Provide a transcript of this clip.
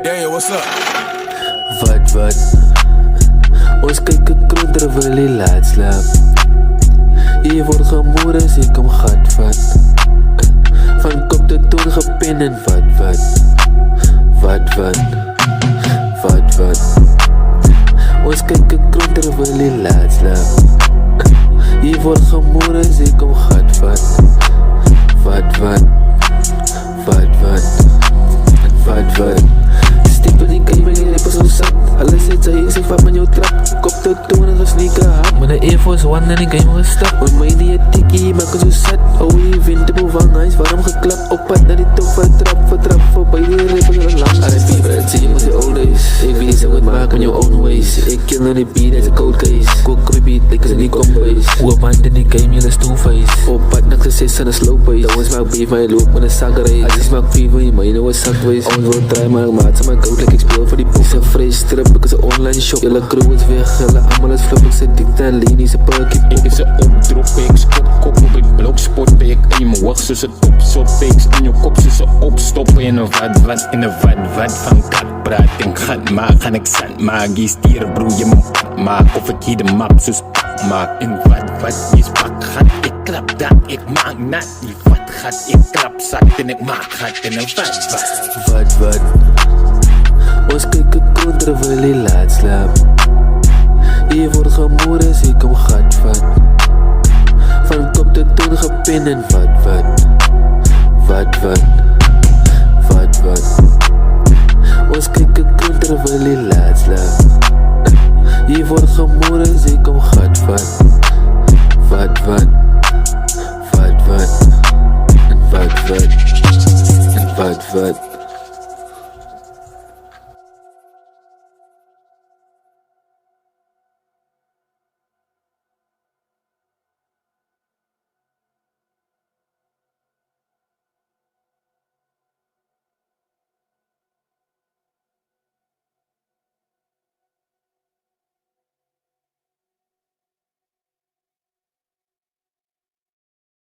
Daniel, what's up? Wat? Ons kyk 'n kroon terwyl die laat slaap. Hier word gemoer as ek hom gat vat. Van kop tot toon gepen en wat? Ons kyk 'n kroon terwyl die laat slaap. Hier word gemoer as ek hom gat vat. Wat? Stiep die game en die rappers so sat. Hulle sê jy is een van jou trap. Kop tot toon as een sneaker hap. Met een Air Force One en die game gestap. Want my die tikkie maak so sat. Hou die windable van huis, waarom geklap. Op pad na die top, vertrap. Voorbij die rappers in lang. R.I.P. Brad, sê jy moet die old days. Ek weet jy moet maak in your own ways. Ek kill na die beat, that's a cold case. Kook op die beat, like as in die combase. Hoe man in die game, jylle is two-face. Op pad na succes aan een slow pace. Don't smaak beef, maar jy loop met een sakkereis. As jy smaak fever, jy my nou een sakwees. Ons wil try, maar ek maat, my goud like ek speel vir die poef. Is een fresh strip, ek is een online shop. Jylle crew is weg, jylle allemaal is flip. Ek sê dikte en lean, is een perkie. Ek is een opdrop, ek skop kop op die blokspot. Ek aim hoog soos een topsop. Ek in jou kop soos een opstop. En een wat van kat praat. En gat maak, gaan ek sand maak. Jy stier broe, jy moet pak maak. Of ek hier de map soos pak maak. En wat, jy pak gat. Ek klap dat, ek maak nat. Die wat gat, ek klap zak. En ek maak gat. En een Wat? Ons kyk 'n kroon terwyl die laat slaap. Hier word gemoer as ek hom gat vat. Van kop tot toon gepen en wat? Ons kyk 'n kroon terwyl die laat slaap. Hier word gemoer as ek hom gat vat. Wat? En wat?